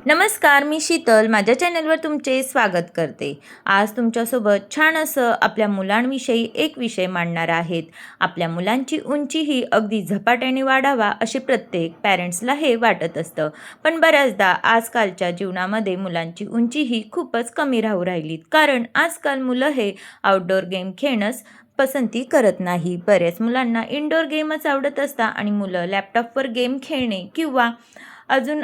नमस्कार, मी शीतल माझ्या चॅनलवर तुमचे स्वागत करते. आज तुमच्यासोबत छान असं आपल्या मुलांविषयी एक विषय मांडणार आहेत. आपल्या मुलांची उंची ही अगदी झपाट्याने वाढावा असे प्रत्येक पॅरेंट्सला हे वाटत असतं. पण बऱ्याचदा आजकालच्या जीवनामध्ये मुलांची उंची ही खूपच कमी राहू राहिली. कारण आजकाल मुलं हे आउटडोअर गेम खेळणंच पसंती करत नाही. बऱ्याच मुलांना इनडोअर गेमच आवडत असतात आणि मुलं लॅपटॉपवर गेम खेळणे किंवा अजून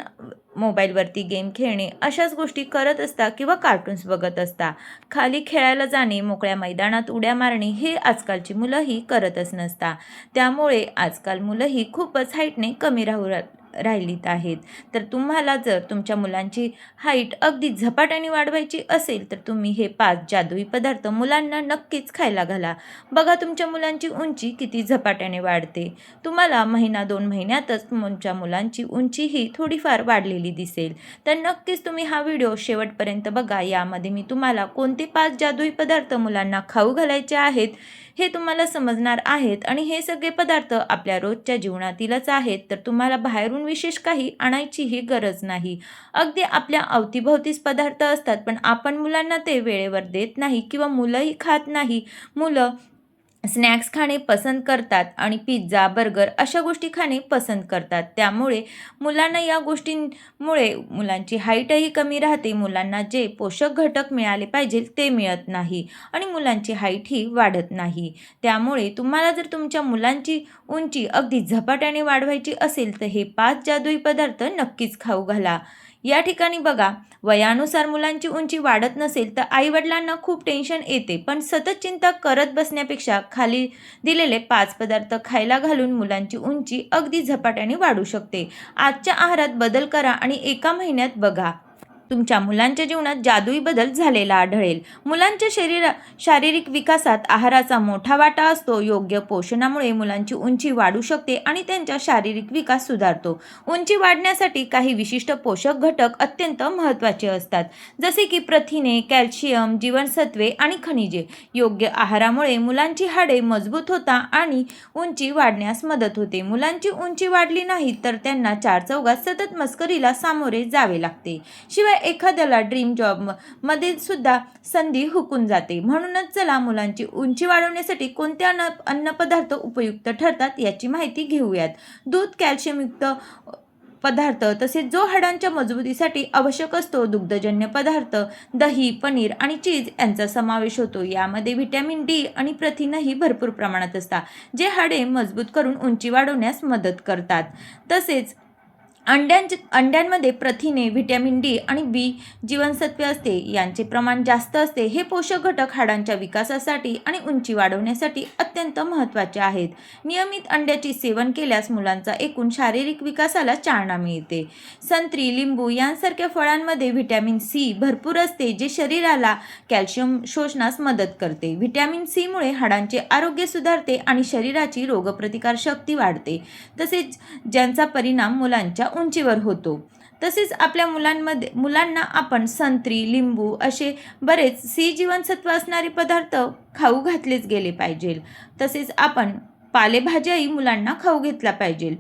मोबाईलवरती गेम खेळणे अशाच गोष्टी करत असतात किंवा कार्टून्स बघत असतात. खाली खेळायला जाणे, मोकळ्या मैदानात उड्या मारणे हे आजकालची मुलंही करतच नसतात. त्यामुळे आजकाल मुलंही खूपच हाईटने कमी राहिलीत आहेत. तर तुम्हाला जर तुमच्या मुलांची हाईट अगदी झपाट्याने वाढवायची असेल तर तुम्ही हे 5 जादुई पदार्थ मुलांना नक्कीच खायला घाला. बघा तुमच्या मुलांची उंची किती झपाट्याने वाढते. तुम्हाला महिना 2 महिन्यातच तुमच्या मुलांची उंची ही थोडीफार वाढलेली दिसेल. तर नक्कीच तुम्ही हा व्हिडिओ शेवटपर्यंत बघा. यामध्ये मी तुम्हाला कोणते 5 जादुई पदार्थ मुलांना खाऊ घालायचे आहेत हे तुम्हाला समजणार आहेत आणि हे सगळे पदार्थ आपल्या रोजच्या जीवनातीलच आहेत. तर तुम्हाला बाहेरून विशेष काही आणायचीही गरज नाही. अगदी आपल्या अवतीभोवतीच पदार्थ असतात, पण आपण मुलांना ते वेळेवर देत नाही किंवा मुलंही खात नाही. मुलं स्नॅक्स खाणे पसंत करतात आणि पिझ्झा, बर्गर अशा गोष्टी खाणे पसंत करतात. त्यामुळे मुलांना या गोष्टींमुळे मुलांची हाईटही कमी राहते. मुलांना जे पोषक घटक मिळाले पाहिजे ते मिळत नाही आणि मुलांची हाईटही वाढत नाही. त्यामुळे तुम्हाला जर तुमच्या मुलांची उंची अगदी झपाट्याने वाढवायची असेल तर हे 5 जादुई पदार्थ नक्कीच खाऊ घाला. या ठिकाणी बघा, वयानुसार मुलांची उंची वाढत नसेल तर आईवडिलांना खूप टेन्शन येते. पण सतत चिंता करत बसण्यापेक्षा खाली दिलेले 5 पदार्थ खायला घालून मुलांची उंची अगदी झपाट्याने वाढू शकते. आजच्या आहारात बदल करा आणि एका महिन्यात बघा तुमच्या मुलांच्या जीवनात जादुई बदल झालेला आढळेल. मुलांच्या शारीरिक विकासात आहाराचा मोठा वाटा असतो. योग्य पोषणामुळे मुलांची उंची वाढू शकते आणि त्यांचा शारीरिक विकास सुधारतो. उंची वाढण्यासाठी काही विशिष्ट पोषक घटक अत्यंत महत्त्वाचे असतात, जसे की प्रथिने, कॅल्शियम, जीवनसत्वे आणि खनिजे. योग्य आहारामुळे मुलांची हाडे मजबूत होतात आणि उंची वाढण्यास मदत होते. मुलांची उंची वाढली नाही तर त्यांना चारचौघात सतत मस्करीला सामोरे जावे लागते. शिवाय एखाद्याला ड्रीम जॉब मध्ये सुद्धा संधी हुकून जाते. म्हणूनच चला मुलांची उंची वाढवण्यासाठी कोणते अन्नपदार्थ उपयुक्त ठरतात याची माहिती घेऊयात. दूध कॅल्शियमयुक्त पदार्थ, तसेच जो हाडांच्या मजबूतीसाठी आवश्यक असतो. दुग्धजन्य पदार्थ, दही, पनीर आणि चीज यांचा समावेश होतो. यामध्ये व्हिटॅमिन डी आणि प्रथिनही भरपूर प्रमाणात असतात, जे हाडे मजबूत करून उंची वाढवण्यास मदत करतात. तसेच अंड्यांमध्ये प्रथिने, व्हिटॅमिन डी आणि बी जीवनसत्वे असते. यांचे प्रमाण जास्त असते. हे पोषक घटक हाडांच्या विकासासाठी आणि उंची वाढवण्यासाठी अत्यंत महत्त्वाचे आहेत. नियमित अंड्याचे सेवन केल्यास मुलांचा एकूण शारीरिक विकासाला चालना मिळते. संत्री, लिंबू यांसारख्या फळांमध्ये व्हिटॅमिन सी भरपूर असते, जे शरीराला कॅल्शियम शोषण्यास मदत करते. व्हिटॅमिन सी मुळे हाडांचे आरोग्य सुधारते आणि शरीराची रोगप्रतिकार शक्ती वाढते, तसेच ज्यांचा परिणाम मुलांच्या उंचीवर होतो. तसेच आपल्या मुलांना आपण संत्री, लिंबू असे बरेच सी जीवनसत्व असणारे पदार्थ खाऊ घातलेच गेले पाहिजे. तसेच आपण पालेभाज्याही मुलांना खाऊ घेतला पाहिजे.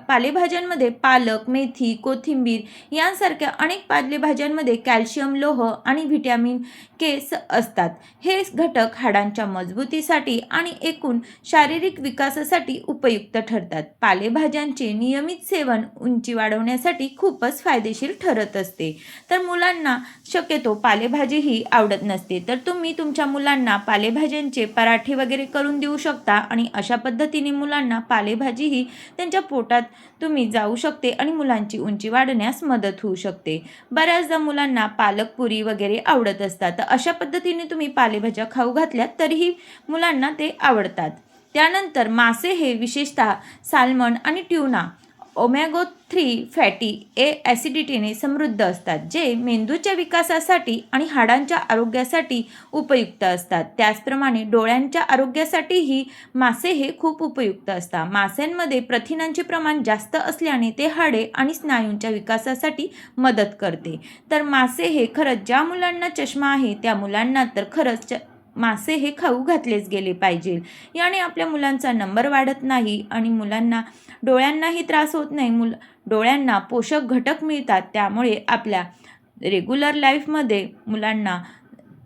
पालेभाज्यांमध्ये पालक, मेथी, कोथिंबीर यांसारख्या अनेक पालेभाज्यांमध्ये कॅल्शियम, लोह आणि व्हिटॅमिन के असतात. हे घटक हाडांच्या मजबूतीसाठी आणि एकूण शारीरिक विकासासाठी उपयुक्त ठरतात. पालेभाज्यांचे नियमित सेवन उंची वाढवण्यासाठी खूपच फायदेशीर ठरत असते. तर मुलांना शक्यतो पालेभाजी ही आवडत नसते, तर तुम्ही तुमच्या मुलांना पालेभाज्यांचे पराठे वगैरे करून देऊ शकता आणि अशा पद्धतीने मुलांना पालेभाजी ही त्यांच्या पोटात तुम्ही जाऊ शकते आणि मुलांची उंची वाढण्यास मदत होऊ शकते. बऱ्याचदा मुलांना पालक पुरी वगैरे आवडत असतात, तर अशा पद्धतीने तुम्ही पालेभाज्या खाऊ घातल्यात तरीही मुलांना ते आवडतात. त्यानंतर मासे हे विशेषतः साल्मन आणि ट्यूना ओमेगा 3 फॅटी ॲसिडिटीने समृद्ध असतात, जे मेंदूच्या विकासासाठी आणि हाडांच्या आरोग्यासाठी उपयुक्त असतात. त्याचप्रमाणे डोळ्यांच्या आरोग्यासाठीही मासे हे खूप उपयुक्त असतात. माशांमध्ये प्रथिनांचे प्रमाण जास्त असल्याने ते हाडे आणि स्नायूंच्या विकासासाठी मदत करते. तर मासे हे खरंच ज्या मुलांना चष्मा आहे त्या मुलांना तर खरंच मासे हे खाऊ घातलेच गेले पाहिजे. याने आपल्या मुलांचा नंबर वाढत नाही आणि मुलांना डोळ्यांनाही त्रास होत नाही. डोळ्यांना पोषक घटक मिळतात. त्यामुळे आपल्या रेग्युलर लाईफमध्ये मुलांना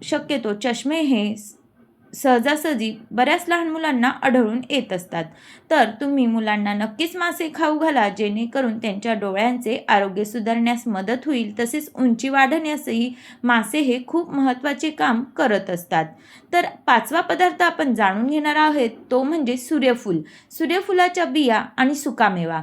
शक्यतो चष्मे हे सहजासहजी बऱ्याच लहान मुलांना आढळून येत असतात. तर तुम्ही मुलांना नक्कीच मासे खाऊ घाला, जेणेकरून त्यांच्या डोळ्यांचे आरोग्य सुधारण्यास मदत होईल. तसेच उंची वाढवण्यासही मासे हे खूप महत्त्वाचे काम करत असतात. तर 5वा पदार्थ आपण जाणून घेणार आहोत, तो म्हणजे सूर्यफूल. सूर्यफुलाच्या बिया आणि सुकामेवा.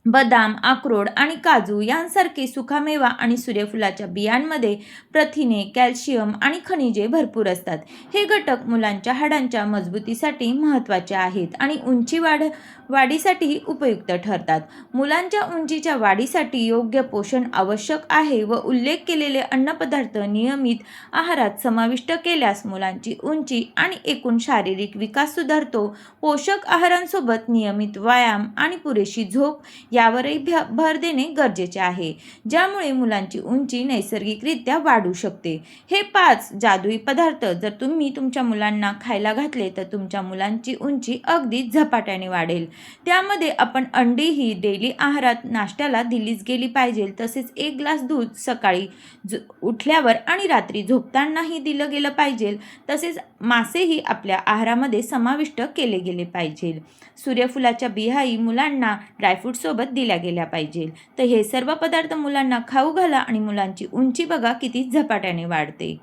बदाम, अक्रोड आणि काजू यांसारखे सुकामेवा आणि सूर्यफुलाच्या बियांमध्ये प्रथिने, कॅल्शियम आणि खनिजे भरपूर असतात. हे घटक मुलांच्या हाडांच्या मजबूतीसाठी महत्त्वाचे आहेत आणि वाढीसाठीही उपयुक्त ठरतात. मुलांच्या उंचीच्या वाढीसाठी योग्य पोषण आवश्यक आहे व उल्लेख केलेले अन्नपदार्थ नियमित आहारात समाविष्ट केल्यास मुलांची उंची आणि एकूण शारीरिक विकास सुधारतो. पोषक आहारांसोबत नियमित व्यायाम आणि पुरेशी झोप यावरही भर देणे गरजेचे आहे, ज्यामुळे मुलांची उंची नैसर्गिकरित्या वाढू शकते. हे 5 जादुई पदार्थ जर तुम्ही तुमच्या मुलांना खायला घातले तर तुमच्या मुलांची उंची अगदी झपाट्याने वाढेल. त्यामध्ये आपण अंडी ही डेली आहारात नाश्त्याला दिलीच गेली पाहिजे. तसेच 1 ग्लास दूध सकाळी उठल्यावर आणि रात्री झोपतानाही दिलं गेलं पाहिजे. तसेच मासेही आपल्या आहारामध्ये समाविष्ट केले गेले पाहिजे. सूर्यफुलाच्या बियाही मुलांना ड्रायफ्रूटसोबत दिल्या गेल्या पाहिजे. तर हे सर्व पदार्थ मुलांना खाऊ घाला आणि मुलांची उंची बघा किती झपाट्याने वाढते.